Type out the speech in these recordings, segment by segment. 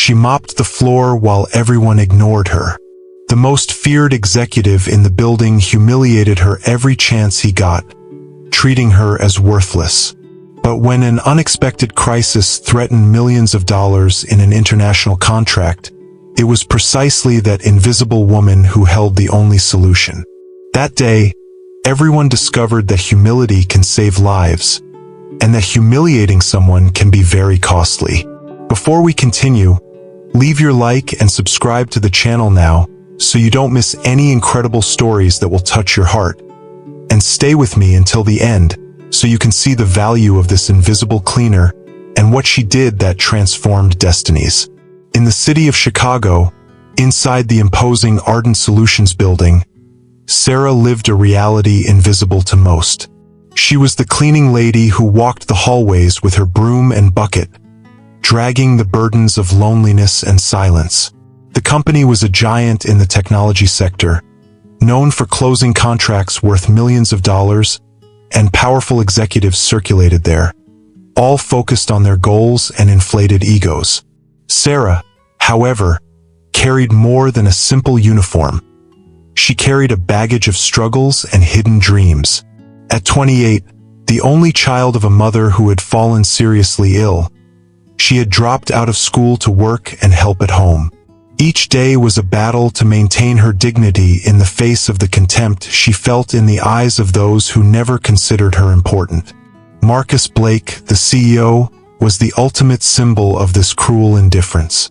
She mopped the floor while everyone ignored her. The most feared executive in the building humiliated her every chance he got, treating her as worthless. But when an unexpected crisis threatened millions of dollars in an international contract, it was precisely that invisible woman who held the only solution. That day, everyone discovered that humility can save lives, and that humiliating someone can be very costly. Before we continue, leave your like and subscribe to the channel now so you don't miss any incredible stories that will touch your heart. And stay with me until the end so you can see the value of this invisible cleaner and what she did that transformed destinies. In the city of Chicago, inside the imposing Ardent Solutions building, Sarah lived a reality invisible to most. She was the cleaning lady who walked the hallways with her broom and bucket, dragging the burdens of loneliness and silence. The company was a giant in the technology sector, known for closing contracts worth millions of dollars, and powerful executives circulated there, all focused on their goals and inflated egos. Sarah, however, carried more than a simple uniform. She carried a baggage of struggles and hidden dreams. At 28, the only child of a mother who had fallen seriously ill, she had dropped out of school to work and help at home. Each day was a battle to maintain her dignity in the face of the contempt she felt in the eyes of those who never considered her important. Marcus Blake, the CEO, was the ultimate symbol of this cruel indifference.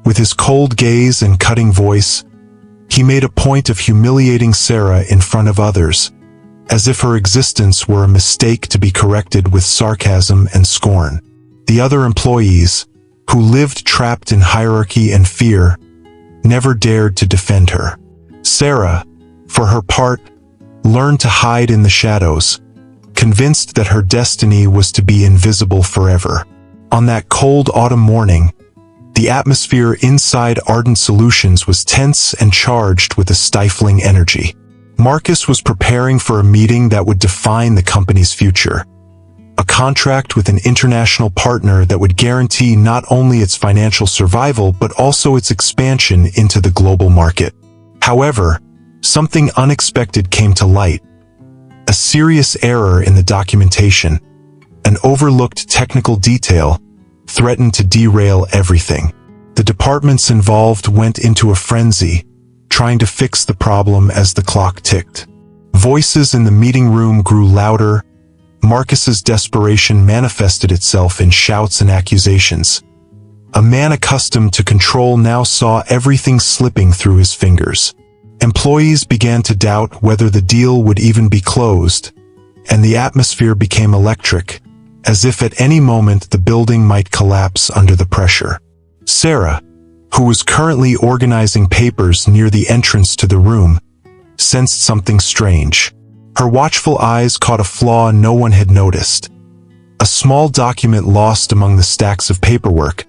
With his cold gaze and cutting voice, he made a point of humiliating Sarah in front of others, as if her existence were a mistake to be corrected with sarcasm and scorn. The other employees, who lived trapped in hierarchy and fear, never dared to defend her. Sarah, for her part, learned to hide in the shadows, convinced that her destiny was to be invisible forever. On that cold autumn morning, the atmosphere inside Ardent Solutions was tense and charged with a stifling energy. Marcus was preparing for a meeting that would define the company's future. A contract with an international partner that would guarantee not only its financial survival but also its expansion into the global market. However, something unexpected came to light. A serious error in the documentation, an overlooked technical detail, threatened to derail everything. The departments involved went into a frenzy, trying to fix the problem as the clock ticked. Voices in the meeting room grew louder. Marcus's desperation manifested itself in shouts and accusations. A man accustomed to control now saw everything slipping through his fingers. Employees began to doubt whether the deal would even be closed, and the atmosphere became electric, as if at any moment the building might collapse under the pressure. Sarah, who was currently organizing papers near the entrance to the room, sensed something strange. Her watchful eyes caught a flaw no one had noticed. A small document lost among the stacks of paperwork,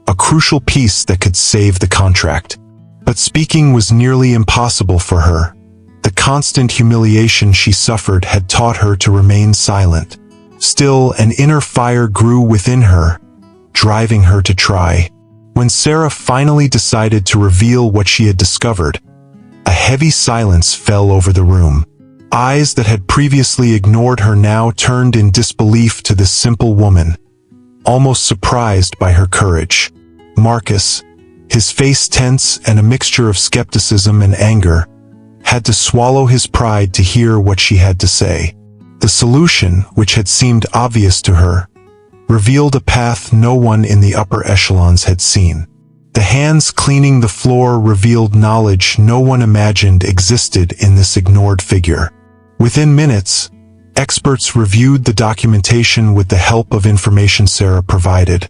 a crucial piece that could save the contract. But speaking was nearly impossible for her. The constant humiliation she suffered had taught her to remain silent. Still, an inner fire grew within her, driving her to try. When Sarah finally decided to reveal what she had discovered, a heavy silence fell over the room. Eyes that had previously ignored her now turned in disbelief to this simple woman, almost surprised by her courage. Marcus, his face tense and a mixture of skepticism and anger, had to swallow his pride to hear what she had to say. The solution, which had seemed obvious to her, revealed a path no one in the upper echelons had seen. The hands cleaning the floor revealed knowledge no one imagined existed in this ignored figure. Within minutes, experts reviewed the documentation with the help of information Sarah provided,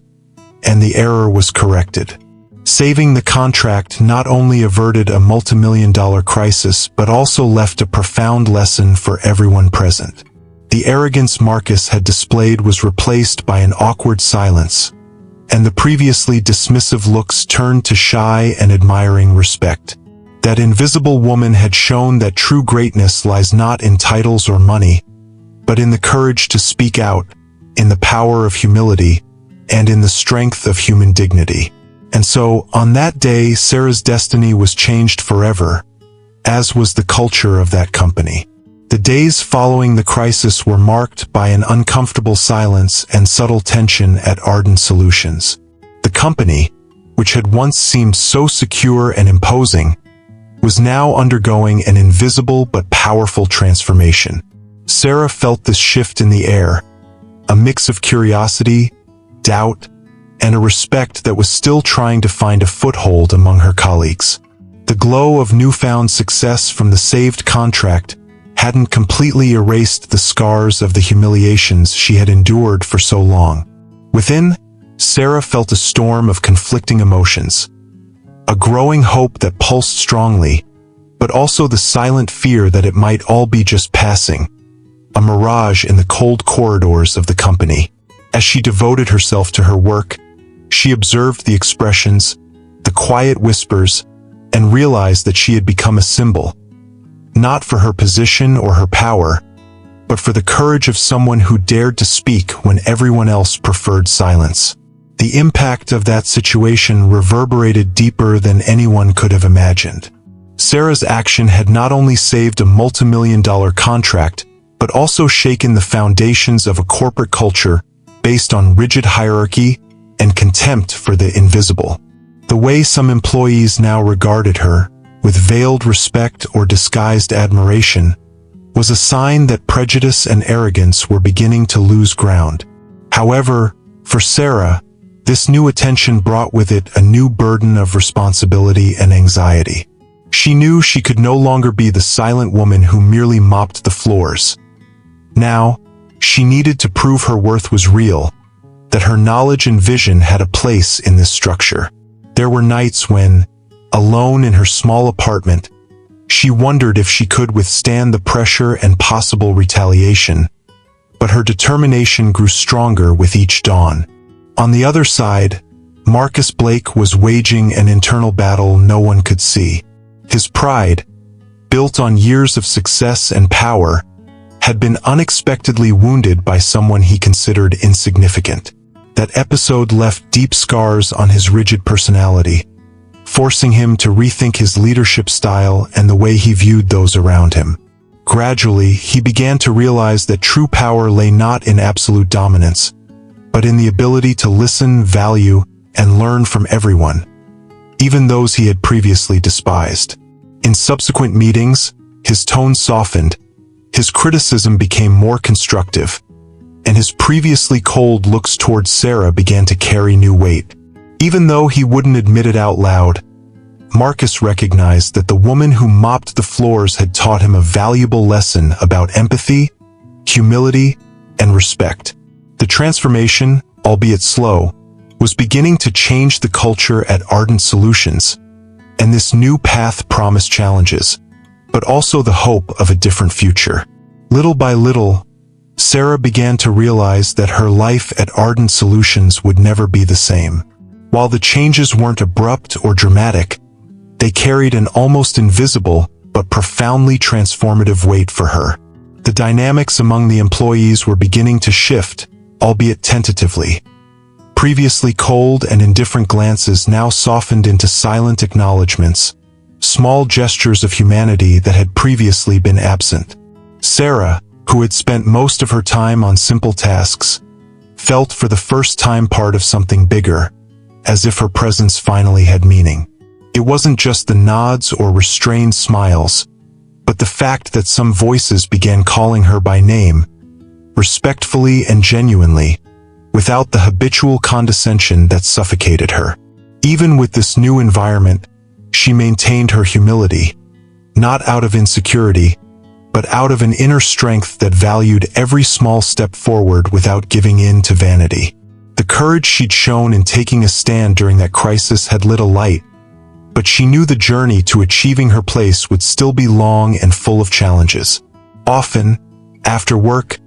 and the error was corrected. Saving the contract not only averted a multimillion-dollar crisis but also left a profound lesson for everyone present. The arrogance Marcus had displayed was replaced by an awkward silence, and the previously dismissive looks turned to shy and admiring respect. That invisible woman had shown that true greatness lies not in titles or money, but in the courage to speak out, in the power of humility, and in the strength of human dignity. And so, on that day, Sarah's destiny was changed forever, as was the culture of that company. The days following the crisis were marked by an uncomfortable silence and subtle tension at Ardent Solutions. The company, which had once seemed so secure and imposing, was now undergoing an invisible but powerful transformation. Sarah felt this shift in the air, a mix of curiosity, doubt, and a respect that was still trying to find a foothold among her colleagues. The glow of newfound success from the saved contract hadn't completely erased the scars of the humiliations she had endured for so long. Within, Sarah felt a storm of conflicting emotions. A growing hope that pulsed strongly, but also the silent fear that it might all be just passing, a mirage in the cold corridors of the company. As she devoted herself to her work, she observed the expressions, the quiet whispers, and realized that she had become a symbol, not for her position or her power, but for the courage of someone who dared to speak when everyone else preferred silence. The impact of that situation reverberated deeper than anyone could have imagined. Sarah's action had not only saved a multi-million-dollar contract, but also shaken the foundations of a corporate culture based on rigid hierarchy and contempt for the invisible. The way some employees now regarded her, with veiled respect or disguised admiration, was a sign that prejudice and arrogance were beginning to lose ground. However, for Sarah, this new attention brought with it a new burden of responsibility and anxiety. She knew she could no longer be the silent woman who merely mopped the floors. Now, she needed to prove her worth was real, that her knowledge and vision had a place in this structure. There were nights when, alone in her small apartment, she wondered if she could withstand the pressure and possible retaliation, but her determination grew stronger with each dawn. On the other side, Marcus Blake was waging an internal battle no one could see. His pride, built on years of success and power, had been unexpectedly wounded by someone he considered insignificant. That episode left deep scars on his rigid personality, forcing him to rethink his leadership style and the way he viewed those around him. Gradually, he began to realize that true power lay not in absolute dominance, but in the ability to listen, value, and learn from everyone, even those he had previously despised. In subsequent meetings, his tone softened, his criticism became more constructive, and his previously cold looks towards Sarah began to carry new weight. Even though he wouldn't admit it out loud, Marcus recognized that the woman who mopped the floors had taught him a valuable lesson about empathy, humility, and respect. The transformation, albeit slow, was beginning to change the culture at Ardent Solutions, and this new path promised challenges, but also the hope of a different future. Little by little, Sarah began to realize that her life at Ardent Solutions would never be the same. While the changes weren't abrupt or dramatic, they carried an almost invisible but profoundly transformative weight for her. The dynamics among the employees were beginning to shift, albeit tentatively. Previously cold and indifferent glances now softened into silent acknowledgments, small gestures of humanity that had previously been absent. Sarah, who had spent most of her time on simple tasks, felt for the first time part of something bigger, as if her presence finally had meaning. It wasn't just the nods or restrained smiles, but the fact that some voices began calling her by name, respectfully and genuinely, without the habitual condescension that suffocated her. Even with this new environment, she maintained her humility, not out of insecurity, but out of an inner strength that valued every small step forward without giving in to vanity. The courage she'd shown in taking a stand during that crisis had lit a light, but she knew the journey to achieving her place would still be long and full of challenges. Often, after work,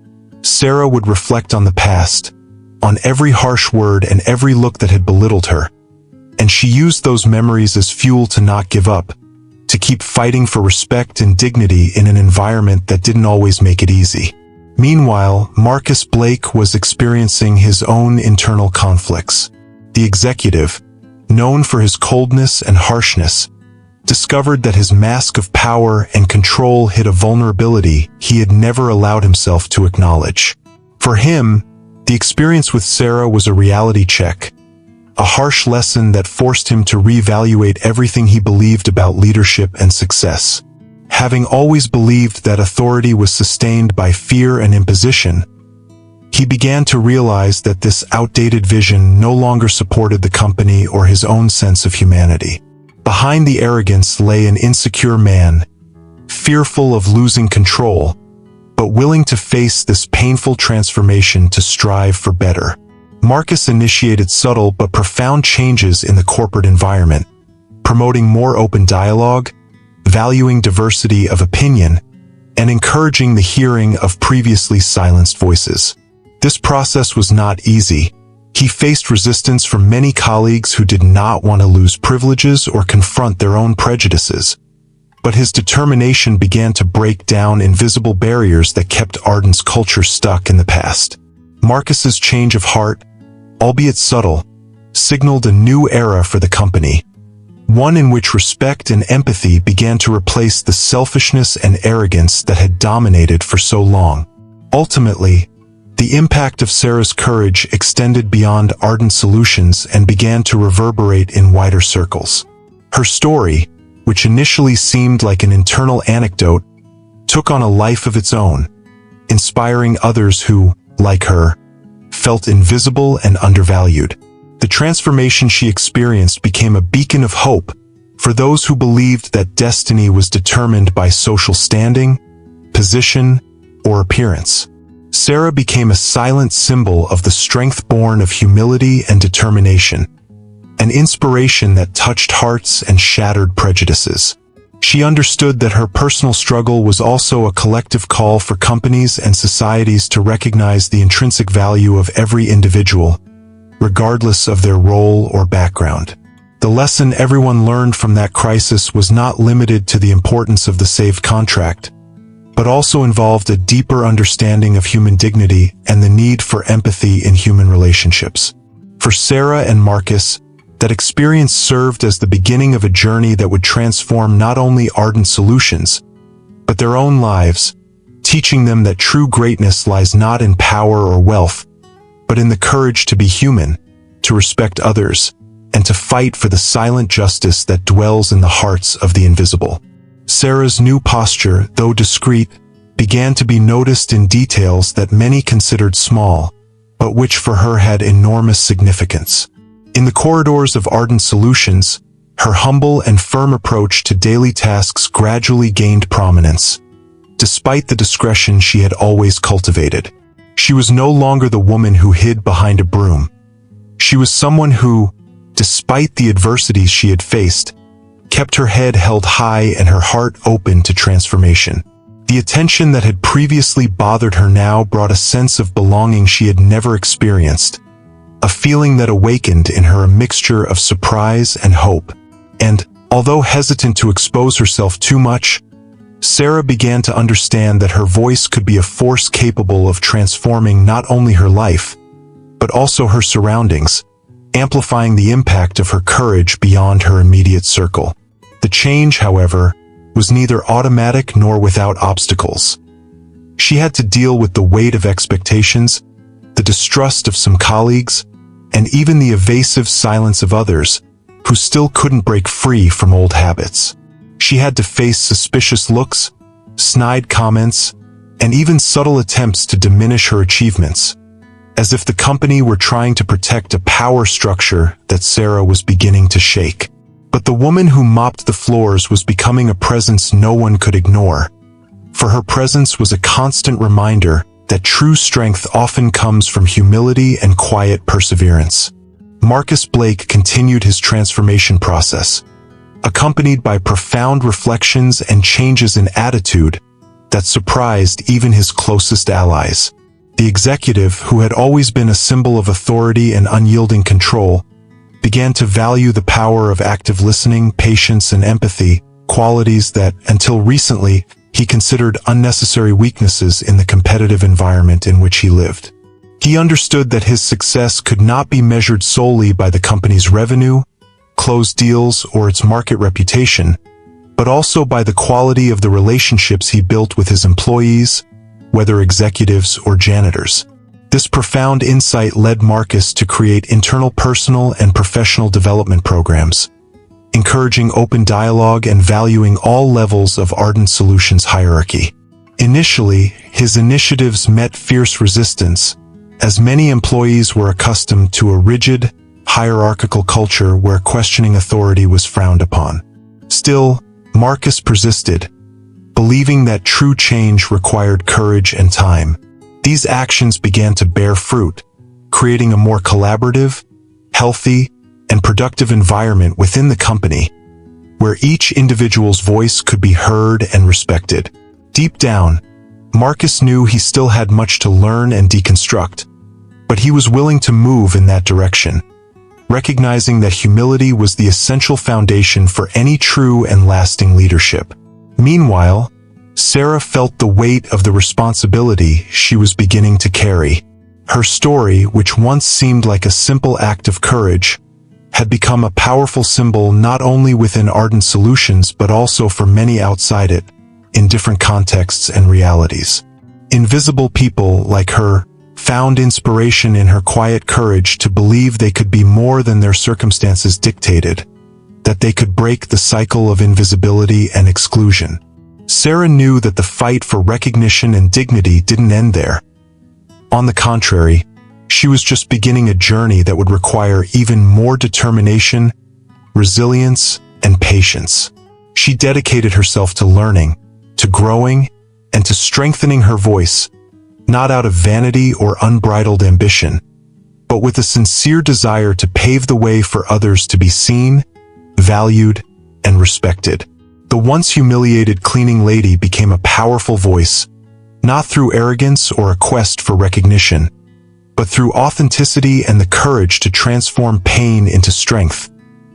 Sarah would reflect on the past, on every harsh word and every look that had belittled her, and she used those memories as fuel to not give up, to keep fighting for respect and dignity in an environment that didn't always make it easy. Meanwhile, Marcus Blake was experiencing his own internal conflicts. The executive, known for his coldness and harshness, discovered that his mask of power and control hid a vulnerability he had never allowed himself to acknowledge. For him, the experience with Sarah was a reality check, a harsh lesson that forced him to reevaluate everything he believed about leadership and success. Having always believed that authority was sustained by fear and imposition, he began to realize that this outdated vision no longer supported the company or his own sense of humanity. Behind the arrogance lay an insecure man, fearful of losing control, but willing to face this painful transformation to strive for better. Marcus initiated subtle but profound changes in the corporate environment, promoting more open dialogue, valuing diversity of opinion, and encouraging the hearing of previously silenced voices. This process was not easy. He faced resistance from many colleagues who did not want to lose privileges or confront their own prejudices. But his determination began to break down invisible barriers that kept Arden's culture stuck in the past. Marcus's change of heart, albeit subtle, signaled a new era for the company, one in which respect and empathy began to replace the selfishness and arrogance that had dominated for so long. Ultimately, the impact of Sarah's courage extended beyond Arden Solutions and began to reverberate in wider circles. Her story, which initially seemed like an internal anecdote, took on a life of its own, inspiring others who, like her, felt invisible and undervalued. The transformation she experienced became a beacon of hope for those who believed that destiny was determined by social standing, position, or appearance. Sarah became a silent symbol of the strength born of humility and determination, an inspiration that touched hearts and shattered prejudices. She understood that her personal struggle was also a collective call for companies and societies to recognize the intrinsic value of every individual, regardless of their role or background. The lesson everyone learned from that crisis was not limited to the importance of the saved contract, but also involved a deeper understanding of human dignity and the need for empathy in human relationships. For Sarah and Marcus, that experience served as the beginning of a journey that would transform not only Arden Solutions, but their own lives, teaching them that true greatness lies not in power or wealth, but in the courage to be human, to respect others, and to fight for the silent justice that dwells in the hearts of the invisible. Sarah's new posture, though discreet, began to be noticed in details that many considered small, but which for her had enormous significance. In the corridors of Arden Solutions, her humble and firm approach to daily tasks gradually gained prominence, despite the discretion she had always cultivated. She was no longer the woman who hid behind a broom. She was someone who, despite the adversities she had faced, kept her head held high and her heart open to transformation. The attention that had previously bothered her now brought a sense of belonging she had never experienced, a feeling that awakened in her a mixture of surprise and hope. And, although hesitant to expose herself too much, Sarah began to understand that her voice could be a force capable of transforming not only her life, but also her surroundings, amplifying the impact of her courage beyond her immediate circle. The change, however, was neither automatic nor without obstacles. She had to deal with the weight of expectations, the distrust of some colleagues, and even the evasive silence of others, who still couldn't break free from old habits. She had to face suspicious looks, snide comments, and even subtle attempts to diminish her achievements, as if the company were trying to protect a power structure that Sarah was beginning to shake. But the woman who mopped the floors was becoming a presence no one could ignore, for her presence was a constant reminder that true strength often comes from humility and quiet perseverance. Marcus Blake continued his transformation process, accompanied by profound reflections and changes in attitude that surprised even his closest allies. The executive, who had always been a symbol of authority and unyielding control, began to value the power of active listening, patience, and empathy, qualities that, until recently, he considered unnecessary weaknesses in the competitive environment in which he lived. He understood that his success could not be measured solely by the company's revenue, close deals or its market reputation, but also by the quality of the relationships he built with his employees, whether executives or janitors. This profound insight led Marcus to create internal personal and professional development programs, encouraging open dialogue and valuing all levels of Ardent Solutions' hierarchy. Initially, his initiatives met fierce resistance, as many employees were accustomed to a rigid, hierarchical culture where questioning authority was frowned upon. Still, Marcus persisted, believing that true change required courage and time. These actions began to bear fruit, creating a more collaborative, healthy, and productive environment within the company, where each individual's voice could be heard and respected. Deep down, Marcus knew he still had much to learn and deconstruct, but he was willing to move in that direction, recognizing that humility was the essential foundation for any true and lasting leadership. Meanwhile, Sarah felt the weight of the responsibility she was beginning to carry. Her story, which once seemed like a simple act of courage, had become a powerful symbol not only within Ardent Solutions but also for many outside it, in different contexts and realities. Invisible people like her found inspiration in her quiet courage to believe they could be more than their circumstances dictated, that they could break the cycle of invisibility and exclusion. Sarah knew that the fight for recognition and dignity didn't end there. On the contrary, she was just beginning a journey that would require even more determination, resilience, and patience. She dedicated herself to learning, to growing, and to strengthening her voice, not out of vanity or unbridled ambition, but with a sincere desire to pave the way for others to be seen, valued, and respected. The once humiliated cleaning lady became a powerful voice, not through arrogance or a quest for recognition, but through authenticity and the courage to transform pain into strength,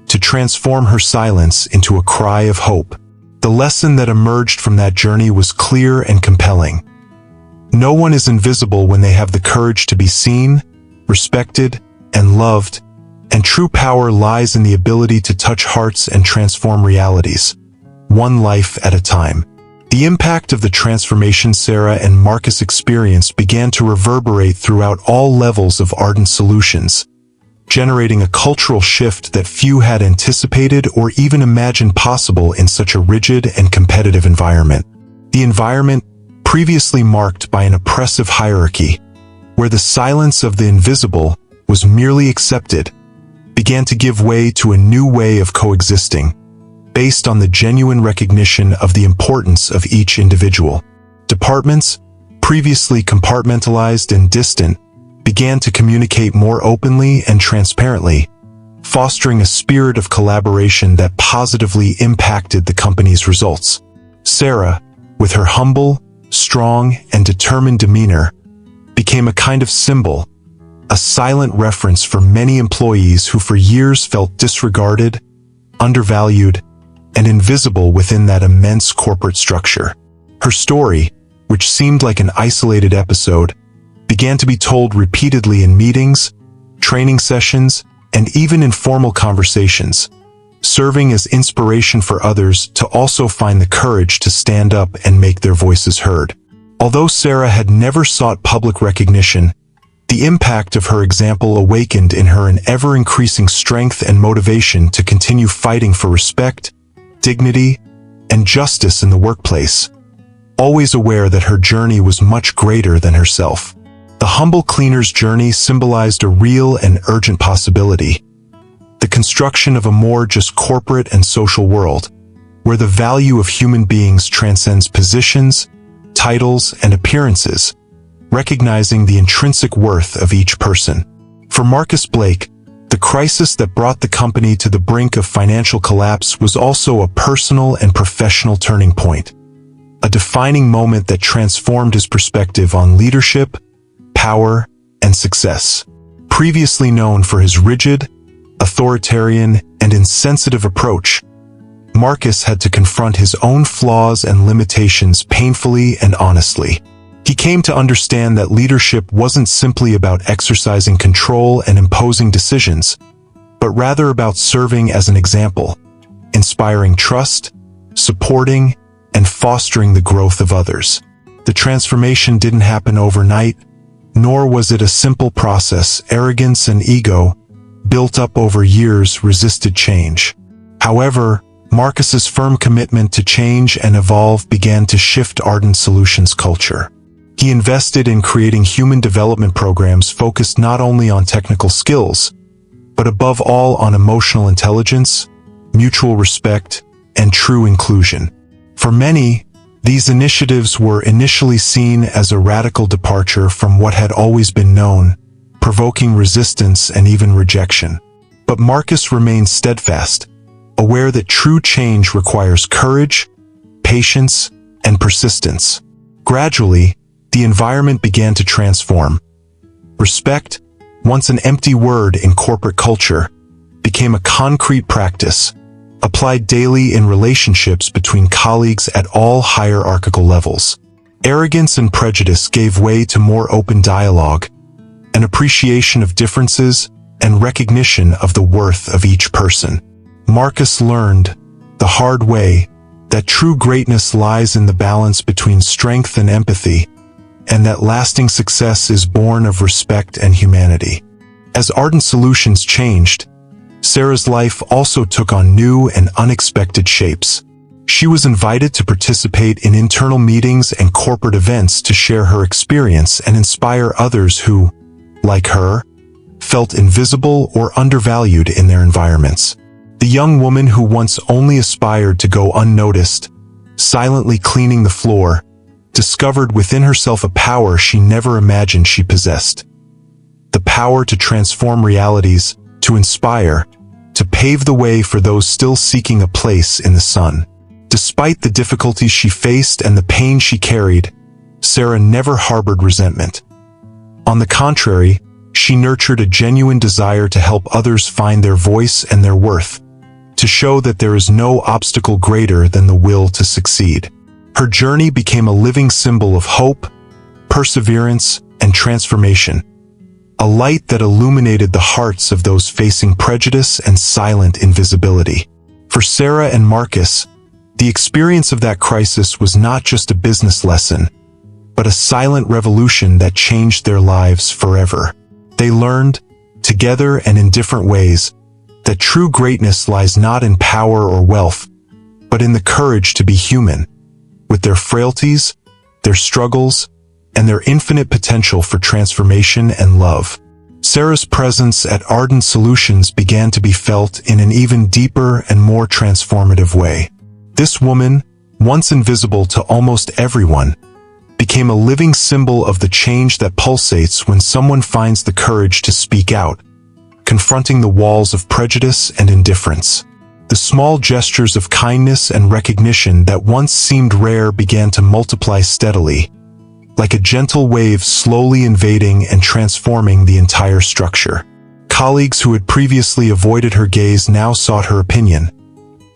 to transform her silence into a cry of hope. The lesson that emerged from that journey was clear and compelling. No one is invisible when they have the courage to be seen, respected, and loved, and true power lies in the ability to touch hearts and transform realities, one life at a time. The impact of the transformation Sarah and Marcus experienced began to reverberate throughout all levels of Ardent Solutions, generating a cultural shift that few had anticipated or even imagined possible in such a rigid and competitive environment. The environment, previously marked by an oppressive hierarchy, where the silence of the invisible was merely accepted, began to give way to a new way of coexisting, based on the genuine recognition of the importance of each individual. Departments, previously compartmentalized and distant, began to communicate more openly and transparently, fostering a spirit of collaboration that positively impacted the company's results. Sarah, with her humble, strong, and determined demeanor, became a kind of symbol, a silent reference for many employees who for years felt disregarded, undervalued, and invisible within that immense corporate structure. Her story, which seemed like an isolated episode, began to be told repeatedly in meetings, training sessions, and even informal conversations, serving as inspiration for others to also find the courage to stand up and make their voices heard. Although Sarah had never sought public recognition, the impact of her example awakened in her an ever-increasing strength and motivation to continue fighting for respect, dignity, and justice in the workplace, always aware that her journey was much greater than herself. The humble cleaner's journey symbolized a real and urgent possibility, the construction of a more just corporate and social world, where the value of human beings transcends positions, titles, and appearances, recognizing the intrinsic worth of each person. For Marcus Blake, the crisis that brought the company to the brink of financial collapse was also a personal and professional turning point, a defining moment that transformed his perspective on leadership, power, and success. Previously known for his rigid, authoritarian, and insensitive approach, Marcus had to confront his own flaws and limitations painfully and honestly. He came to understand that leadership wasn't simply about exercising control and imposing decisions, but rather about serving as an example, inspiring trust, supporting, and fostering the growth of others. The transformation didn't happen overnight, nor was it a simple process. Arrogance and ego, built up over years, resisted change. However, Marcus's firm commitment to change and evolve began to shift Ardent Solutions' culture. He invested in creating human development programs focused not only on technical skills, but above all on emotional intelligence, mutual respect, and true inclusion. For many, these initiatives were initially seen as a radical departure from what had always been known, provoking resistance and even rejection. But Marcus remained steadfast, aware that true change requires courage, patience, and persistence. Gradually, the environment began to transform. Respect, once an empty word in corporate culture, became a concrete practice, applied daily in relationships between colleagues at all hierarchical levels. Arrogance and prejudice gave way to more open dialogue, an appreciation of differences, and recognition of the worth of each person. Marcus learned, the hard way, that true greatness lies in the balance between strength and empathy, and that lasting success is born of respect and humanity. As Ardent Solutions changed, Sarah's life also took on new and unexpected shapes. She was invited to participate in internal meetings and corporate events to share her experience and inspire others who, like her, felt invisible or undervalued in their environments. The young woman who once only aspired to go unnoticed, silently cleaning the floor, discovered within herself a power she never imagined she possessed. The power to transform realities, to inspire, to pave the way for those still seeking a place in the sun. Despite the difficulties she faced and the pain she carried, Sarah never harbored resentment. On the contrary, she nurtured a genuine desire to help others find their voice and their worth, to show that there is no obstacle greater than the will to succeed. Her journey became a living symbol of hope, perseverance, and transformation, a light that illuminated the hearts of those facing prejudice and silent invisibility. For Sarah and Marcus, the experience of that crisis was not just a business lesson, but a silent revolution that changed their lives forever. They learned, together and in different ways, that true greatness lies not in power or wealth, but in the courage to be human, with their frailties, their struggles, and their infinite potential for transformation and love. Sarah's presence at Ardent Solutions began to be felt in an even deeper and more transformative way. This woman, once invisible to almost everyone, became a living symbol of the change that pulsates when someone finds the courage to speak out, confronting the walls of prejudice and indifference. The small gestures of kindness and recognition that once seemed rare began to multiply steadily, like a gentle wave slowly invading and transforming the entire structure. Colleagues who had previously avoided her gaze now sought her opinion,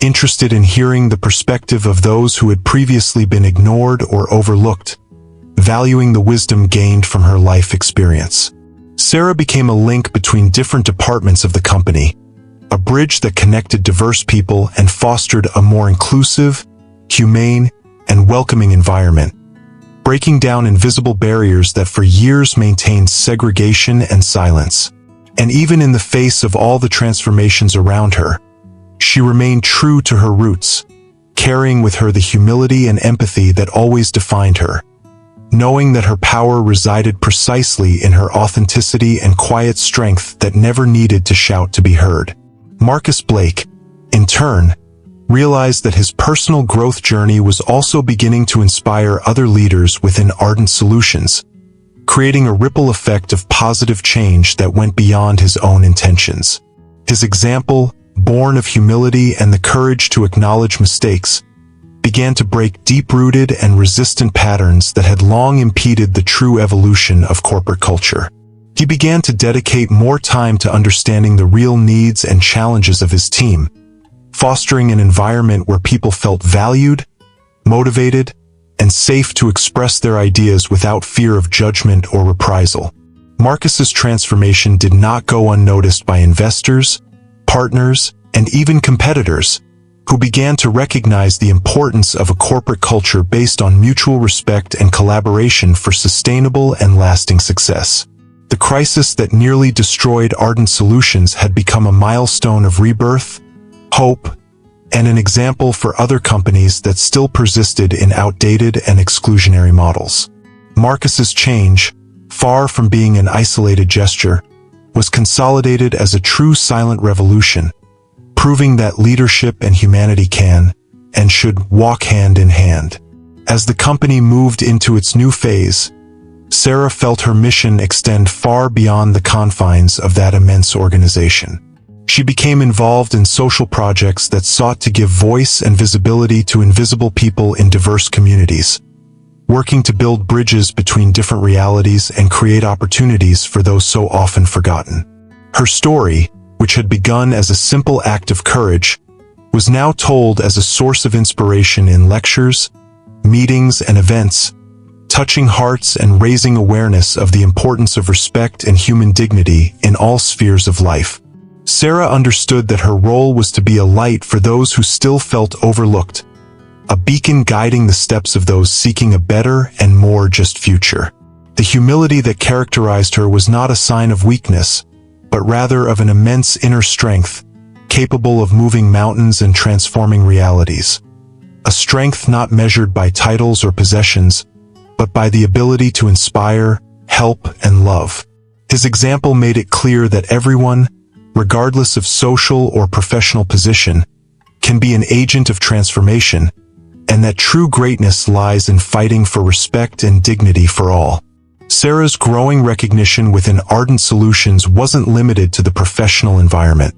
interested in hearing the perspective of those who had previously been ignored or overlooked, valuing the wisdom gained from her life experience. Sarah became a link between different departments of the company, a bridge that connected diverse people and fostered a more inclusive, humane, and welcoming environment, breaking down invisible barriers that for years maintained segregation and silence. And even in the face of all the transformations around her, she remained true to her roots, carrying with her the humility and empathy that always defined her, knowing that her power resided precisely in her authenticity and quiet strength that never needed to shout to be heard. Marcus Blake, in turn, realized that his personal growth journey was also beginning to inspire other leaders within Ardent Solutions, creating a ripple effect of positive change that went beyond his own intentions. His example, born of humility and the courage to acknowledge mistakes, began to break deep-rooted and resistant patterns that had long impeded the true evolution of corporate culture. He began to dedicate more time to understanding the real needs and challenges of his team, fostering an environment where people felt valued, motivated, and safe to express their ideas without fear of judgment or reprisal. Marcus's transformation did not go unnoticed by investors, partners, and even competitors, who began to recognize the importance of a corporate culture based on mutual respect and collaboration for sustainable and lasting success. The crisis that nearly destroyed Ardent Solutions had become a milestone of rebirth, hope, and an example for other companies that still persisted in outdated and exclusionary models. Marcus's change, far from being an isolated gesture, was consolidated as a true silent revolution, proving that leadership and humanity can and should walk hand in hand. As the company moved into its new phase, Sarah felt her mission extend far beyond the confines of that immense organization. She became involved in social projects that sought to give voice and visibility to invisible people in diverse communities, working to build bridges between different realities and create opportunities for those so often forgotten. Her story, which had begun as a simple act of courage, was now told as a source of inspiration in lectures, meetings, and events, touching hearts and raising awareness of the importance of respect and human dignity in all spheres of life. Sarah understood that her role was to be a light for those who still felt overlooked, a beacon guiding the steps of those seeking a better and more just future. The humility that characterized her was not a sign of weakness, but rather of an immense inner strength, capable of moving mountains and transforming realities. A strength not measured by titles or possessions, but by the ability to inspire, help, and love. His example made it clear that everyone, regardless of social or professional position, can be an agent of transformation, and that true greatness lies in fighting for respect and dignity for all. Sarah's growing recognition within Ardent Solutions wasn't limited to the professional environment.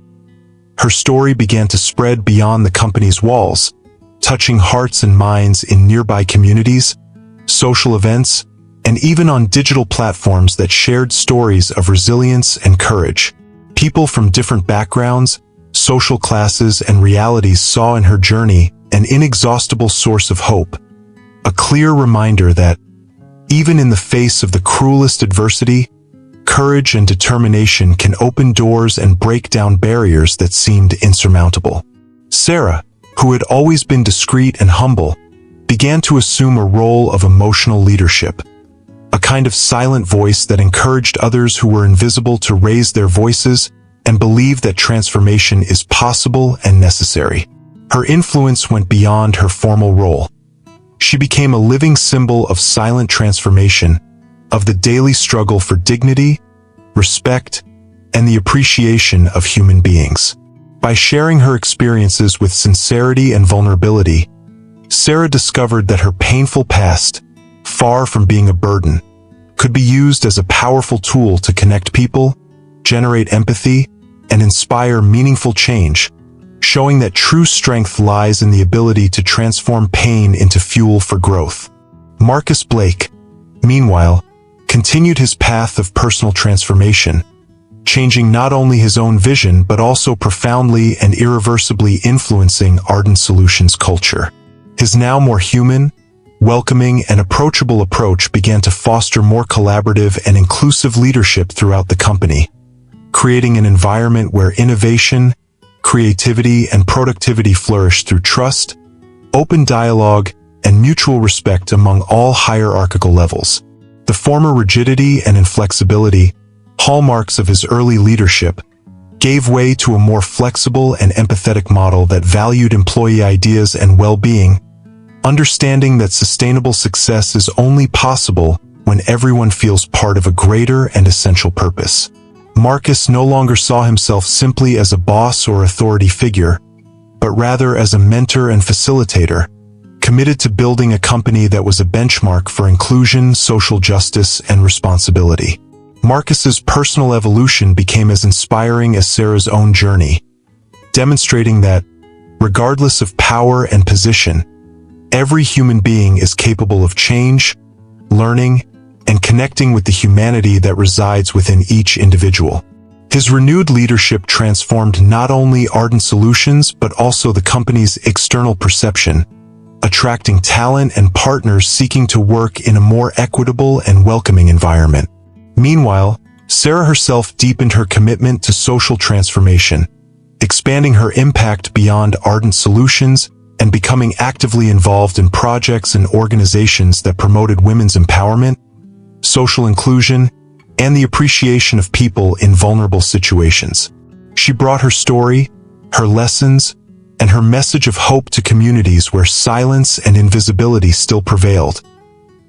Her story began to spread beyond the company's walls, touching hearts and minds in nearby communities, social events, and even on digital platforms that shared stories of resilience and courage. People from different backgrounds, social classes, and realities saw in her journey an inexhaustible source of hope, a clear reminder that, even in the face of the cruelest adversity, courage and determination can open doors and break down barriers that seemed insurmountable. Sarah, who had always been discreet and humble, began to assume a role of emotional leadership, a kind of silent voice that encouraged others who were invisible to raise their voices and believe that transformation is possible and necessary. Her influence went beyond her formal role. She became a living symbol of silent transformation, of the daily struggle for dignity, respect, and the appreciation of human beings. By sharing her experiences with sincerity and vulnerability, Sarah discovered that her painful past, far from being a burden, could be used as a powerful tool to connect people, generate empathy, and inspire meaningful change, showing that true strength lies in the ability to transform pain into fuel for growth. Marcus Blake, meanwhile, continued his path of personal transformation, changing not only his own vision but also profoundly and irreversibly influencing Ardent Solutions culture. His now more human, welcoming, and approachable approach began to foster more collaborative and inclusive leadership throughout the company, creating an environment where innovation, creativity, and productivity flourish through trust, open dialogue, and mutual respect among all hierarchical levels. The former rigidity and inflexibility, hallmarks of his early leadership, gave way to a more flexible and empathetic model that valued employee ideas and well-being, understanding that sustainable success is only possible when everyone feels part of a greater and essential purpose. Marcus no longer saw himself simply as a boss or authority figure, but rather as a mentor and facilitator, committed to building a company that was a benchmark for inclusion, social justice, and responsibility. Marcus's personal evolution became as inspiring as Sarah's own journey, demonstrating that, regardless of power and position, every human being is capable of change, learning, and connecting with the humanity that resides within each individual. His renewed leadership transformed not only Ardent Solutions but also the company's external perception, attracting talent and partners seeking to work in a more equitable and welcoming environment. Meanwhile, Sarah herself deepened her commitment to social transformation, expanding her impact beyond ardent solutions and becoming actively involved in projects and organizations that promoted women's empowerment, social inclusion, and the appreciation of people in vulnerable situations. She brought her story, her lessons, and her message of hope to communities where silence and invisibility still prevailed,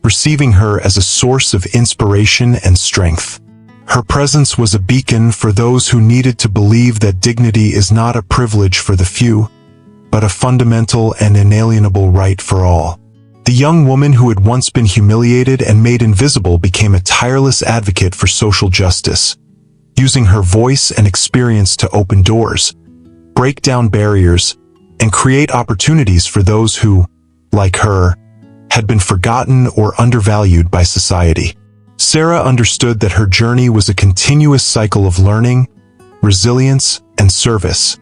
receiving her as a source of inspiration and strength. Her presence was a beacon for those who needed to believe that dignity is not a privilege for the few, but a fundamental and inalienable right for all. The young woman who had once been humiliated and made invisible became a tireless advocate for social justice, using her voice and experience to open doors, break down barriers, and create opportunities for those who, like her, had been forgotten or undervalued by society. Sarah understood that her journey was a continuous cycle of learning, resilience, and service,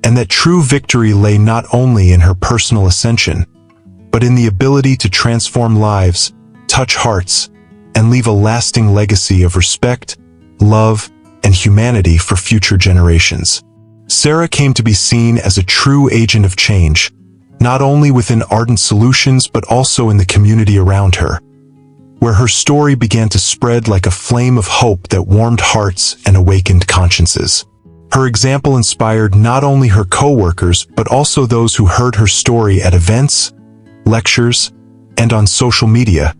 and that true victory lay not only in her personal ascension, but in the ability to transform lives, touch hearts, and leave a lasting legacy of respect, love, and humanity for future generations. Sarah came to be seen as a true agent of change, not only within Ardent Solutions but also in the community around her, where her story began to spread like a flame of hope that warmed hearts and awakened consciences. Her example inspired not only her co-workers but also those who heard her story at events, lectures, and on social media,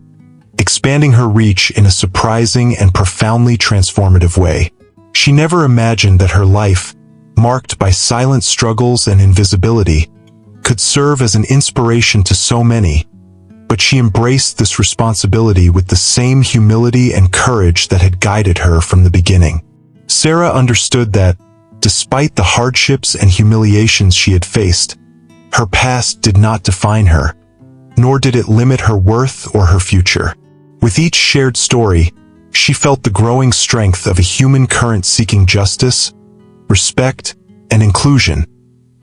expanding her reach in a surprising and profoundly transformative way. She never imagined that her life, marked by silent struggles and invisibility, could serve as an inspiration to so many, but she embraced this responsibility with the same humility and courage that had guided her from the beginning. Sarah understood that, despite the hardships and humiliations she had faced, her past did not define her, nor did it limit her worth or her future. With each shared story, she felt the growing strength of a human current seeking justice, respect, and inclusion,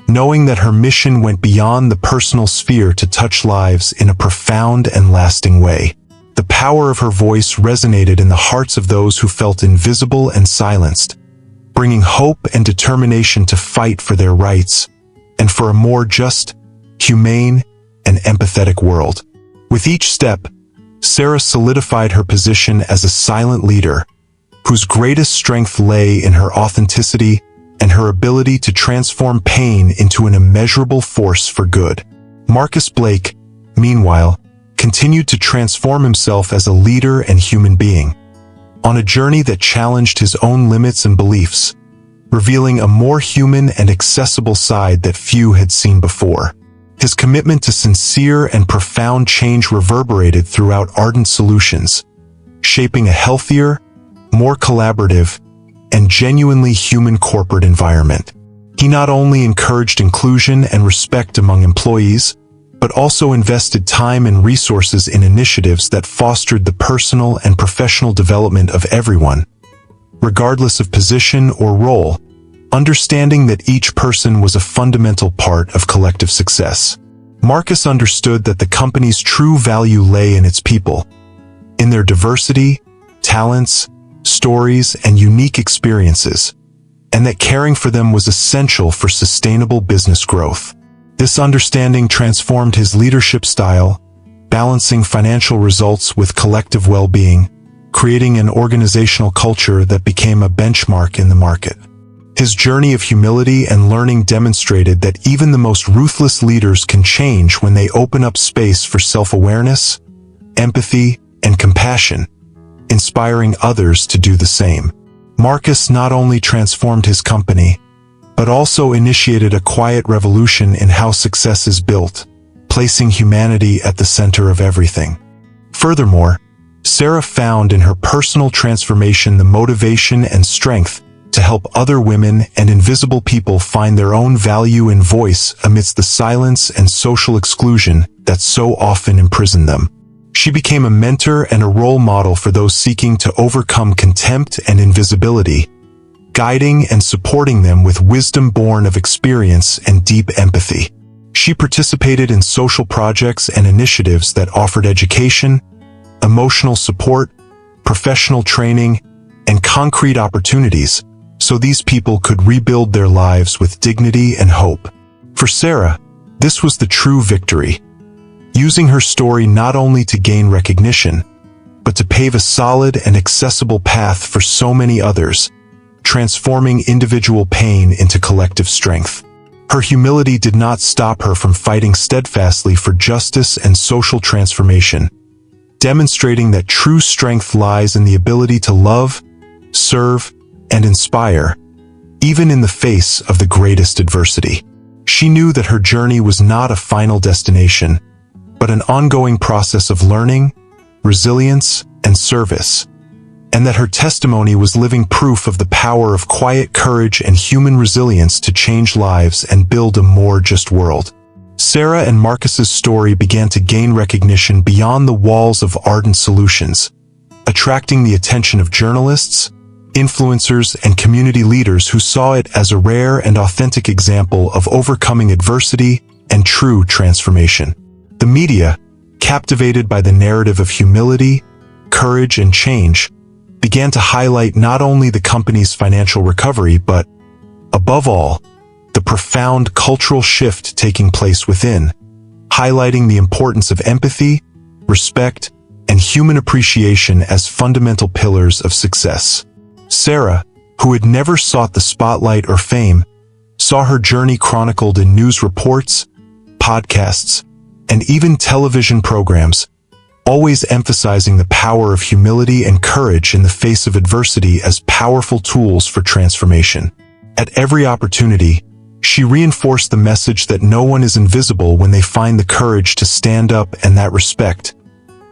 knowing that her mission went beyond the personal sphere to touch lives in a profound and lasting way. The power of her voice resonated in the hearts of those who felt invisible and silenced, bringing hope and determination to fight for their rights and for a more just, humane, and empathetic world. With each step, Sarah solidified her position as a silent leader, whose greatest strength lay in her authenticity and her ability to transform pain into an immeasurable force for good. Marcus Blake, meanwhile, continued to transform himself as a leader and human being, on a journey that challenged his own limits and beliefs, revealing a more human and accessible side that few had seen before. His commitment to sincere and profound change reverberated throughout Ardent Solutions, shaping a healthier, more collaborative, and genuinely human corporate environment. He not only encouraged inclusion and respect among employees, but also invested time and resources in initiatives that fostered the personal and professional development of everyone, regardless of position or role, understanding that each person was a fundamental part of collective success. Marcus understood that the company's true value lay in its people, in their diversity, talents, stories, and unique experiences, and that caring for them was essential for sustainable business growth. This understanding transformed his leadership style, balancing financial results with collective well-being, creating an organizational culture that became a benchmark in the market. His journey of humility and learning demonstrated that even the most ruthless leaders can change when they open up space for self-awareness, empathy, and compassion, inspiring others to do the same. Marcus not only transformed his company, but also initiated a quiet revolution in how success is built, placing humanity at the center of everything. Furthermore, Sarah found in her personal transformation the motivation and strength to help other women and invisible people find their own value and voice amidst the silence and social exclusion that so often imprison them. She became a mentor and a role model for those seeking to overcome contempt and invisibility, guiding and supporting them with wisdom born of experience and deep empathy. She participated in social projects and initiatives that offered education, emotional support, professional training, and concrete opportunities, so these people could rebuild their lives with dignity and hope. For Sarah, this was the true victory, using her story not only to gain recognition, but to pave a solid and accessible path for so many others, transforming individual pain into collective strength. Her humility did not stop her from fighting steadfastly for justice and social transformation, demonstrating that true strength lies in the ability to love, serve, and inspire, even in the face of the greatest adversity. She knew that her journey was not a final destination, but an ongoing process of learning, resilience, and service, and that her testimony was living proof of the power of quiet courage and human resilience to change lives and build a more just world. Sarah and Marcus's story began to gain recognition beyond the walls of Ardent Solutions, attracting the attention of journalists, influencers, and community leaders who saw it as a rare and authentic example of overcoming adversity and true transformation. The media, captivated by the narrative of humility, courage, and change, began to highlight not only the company's financial recovery, but, above all, the profound cultural shift taking place within, highlighting the importance of empathy, respect, and human appreciation as fundamental pillars of success. Sarah, who had never sought the spotlight or fame, saw her journey chronicled in news reports, podcasts, and even television programs, always emphasizing the power of humility and courage in the face of adversity as powerful tools for transformation. At every opportunity, she reinforced the message that no one is invisible when they find the courage to stand up, and that respect,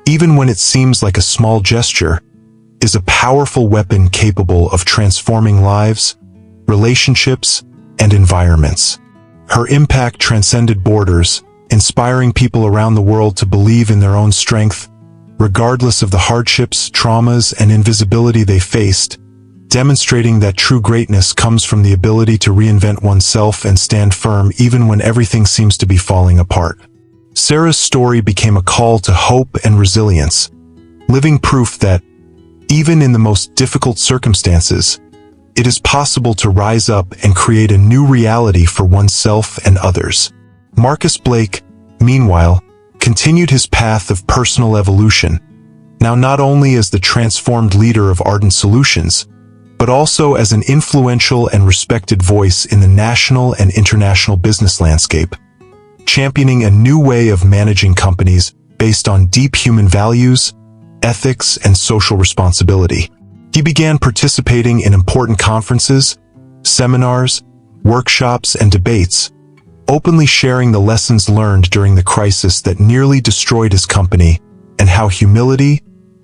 even when it seems like a small gesture, is a powerful weapon capable of transforming lives, relationships, and environments. Her impact transcended borders, inspiring people around the world to believe in their own strength, regardless of the hardships, traumas, and invisibility they faced, demonstrating that true greatness comes from the ability to reinvent oneself and stand firm even when everything seems to be falling apart. Sarah's story became a call to hope and resilience, living proof that, even in the most difficult circumstances, it is possible to rise up and create a new reality for oneself and others. Marcus Blake, meanwhile, continued his path of personal evolution, now not only as the transformed leader of Ardent Solutions, but also as an influential and respected voice in the national and international business landscape, championing a new way of managing companies based on deep human values, ethics, and social responsibility. He began participating in important conferences, seminars, workshops, and debates, openly sharing the lessons learned during the crisis that nearly destroyed his company, and how humility,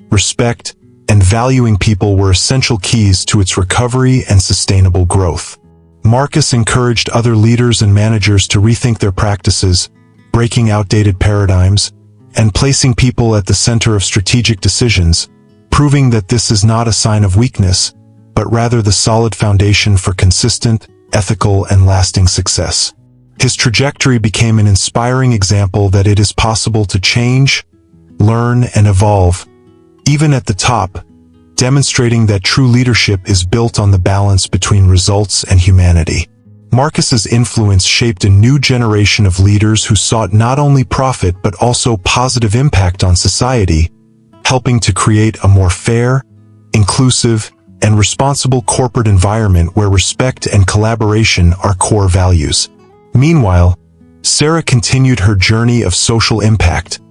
respect, and valuing people were essential keys to its recovery and sustainable growth. Marcus encouraged other leaders and managers to rethink their practices, breaking outdated paradigms, and placing people at the center of strategic decisions, proving that this is not a sign of weakness, but rather the solid foundation for consistent, ethical, and lasting success. His trajectory became an inspiring example that it is possible to change, learn, and evolve, even at the top, demonstrating that true leadership is built on the balance between results and humanity. Marcus's influence shaped a new generation of leaders who sought not only profit but also positive impact on society, helping to create a more fair, inclusive, and responsible corporate environment where respect and collaboration are core values. Meanwhile, Sarah continued her journey of social impact,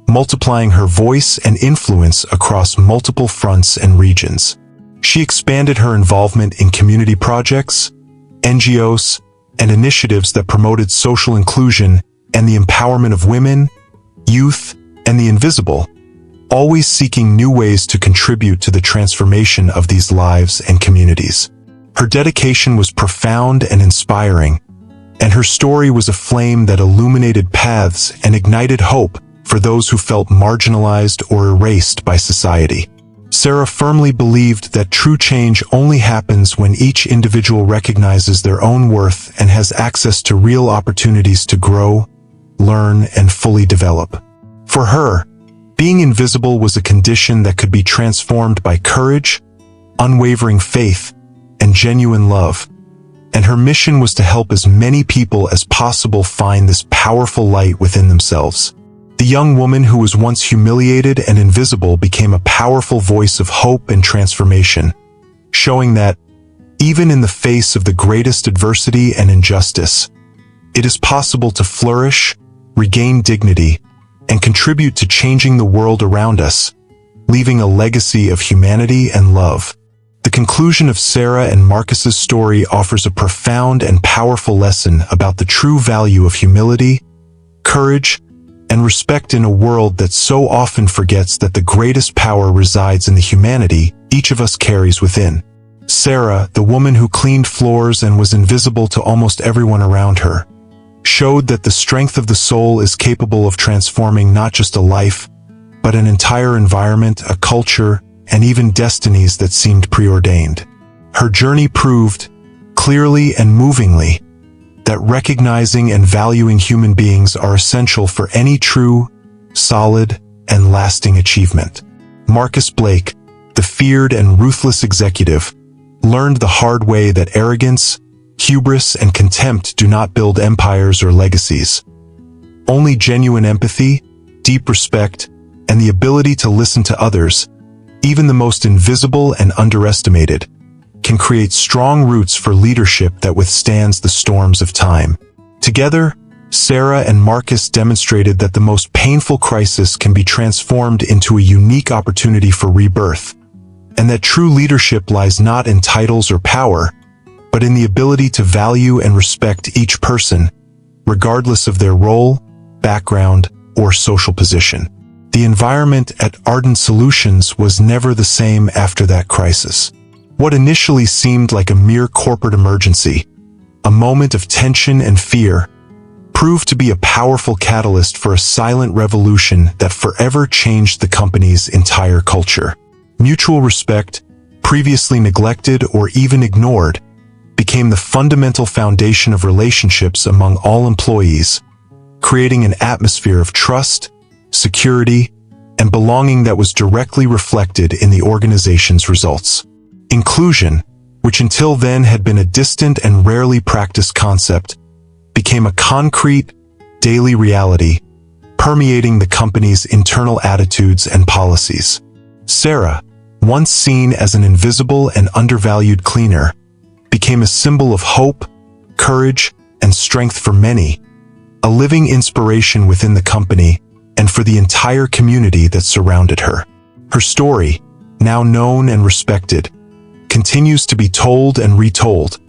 multiplying her voice and influence across multiple fronts and regions. She expanded her involvement in community projects, NGOs, and initiatives that promoted social inclusion and the empowerment of women, youth, and the invisible, always seeking new ways to contribute to the transformation of these lives and communities. Her dedication was profound and inspiring, and her story was a flame that illuminated paths and ignited hope for those who felt marginalized or erased by society. Sarah firmly believed that true change only happens when each individual recognizes their own worth and has access to real opportunities to grow, learn, and fully develop. For her, being invisible was a condition that could be transformed by courage, unwavering faith, and genuine love. And her mission was to help as many people as possible find this powerful light within themselves. The young woman who was once humiliated and invisible became a powerful voice of hope and transformation, showing that, even in the face of the greatest adversity and injustice, it is possible to flourish, regain dignity, and contribute to changing the world around us, leaving a legacy of humanity and love. The conclusion of Sarah and Marcus's story offers a profound and powerful lesson about the true value of humility, courage, and respect in a world that so often forgets that the greatest power resides in the humanity each of us carries within. Sarah, the woman who cleaned floors and was invisible to almost everyone around her, showed that the strength of the soul is capable of transforming not just a life, but an entire environment, a culture, and even destinies that seemed preordained. Her journey proved, clearly and movingly, that recognizing and valuing human beings are essential for any true, solid, and lasting achievement. Marcus Blake, the feared and ruthless executive, learned the hard way that arrogance, hubris, and contempt do not build empires or legacies. Only genuine empathy, deep respect, and the ability to listen to others, even the most invisible and underestimated, can create strong roots for leadership that withstands the storms of time. Together, Sarah and Marcus demonstrated that the most painful crisis can be transformed into a unique opportunity for rebirth, and that true leadership lies not in titles or power, but in the ability to value and respect each person, regardless of their role, background, or social position. The environment at Ardent Solutions was never the same after that crisis. What initially seemed like a mere corporate emergency, a moment of tension and fear, proved to be a powerful catalyst for a silent revolution that forever changed the company's entire culture. Mutual respect, previously neglected or even ignored, became the fundamental foundation of relationships among all employees, creating an atmosphere of trust, security, and belonging that was directly reflected in the organization's results. Inclusion, which until then had been a distant and rarely practiced concept, became a concrete, daily reality, permeating the company's internal attitudes and policies. Sarah, once seen as an invisible and undervalued cleaner, became a symbol of hope, courage, and strength for many, a living inspiration within the company and for the entire community that surrounded her. Her story, now known and respected, continues to be told and retold,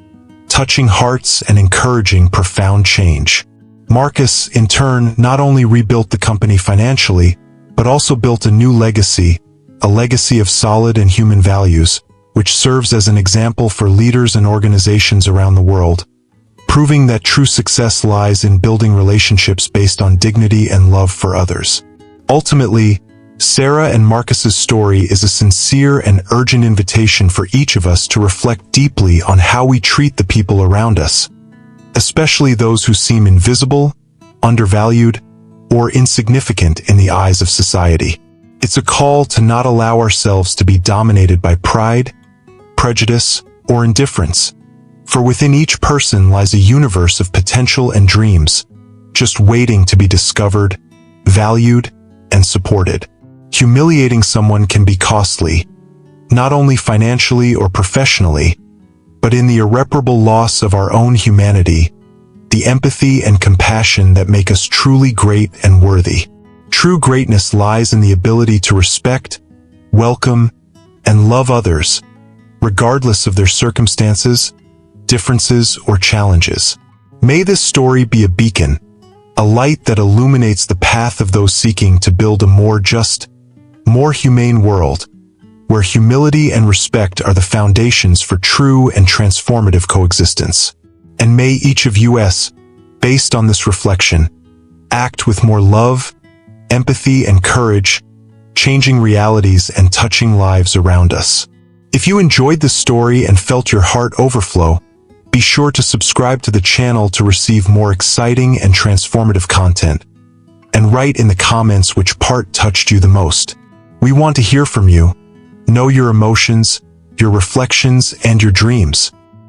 touching hearts and encouraging profound change. Marcus, in turn, not only rebuilt the company financially, but also built a new legacy, a legacy of solid and human values, which serves as an example for leaders and organizations around the world, proving that true success lies in building relationships based on dignity and love for others. Ultimately, Sarah and Marcus's story is a sincere and urgent invitation for each of us to reflect deeply on how we treat the people around us, especially those who seem invisible, undervalued, or insignificant in the eyes of society. It's a call to not allow ourselves to be dominated by pride, prejudice, or indifference, for within each person lies a universe of potential and dreams, just waiting to be discovered, valued, and supported. Humiliating someone can be costly, not only financially or professionally, but in the irreparable loss of our own humanity, the empathy and compassion that make us truly great and worthy. True greatness lies in the ability to respect, welcome, and love others, regardless of their circumstances, differences, or challenges. May this story be a beacon, a light that illuminates the path of those seeking to build a more just, more humane world, where humility and respect are the foundations for true and transformative coexistence. And may each of us, based on this reflection, act with more love, empathy, and courage, changing realities and touching lives around us. If you enjoyed this story and felt your heart overflow, be sure to subscribe to the channel to receive more exciting and transformative content, and write in the comments which part touched you the most. We want to hear from you, know your emotions, your reflections, and your dreams.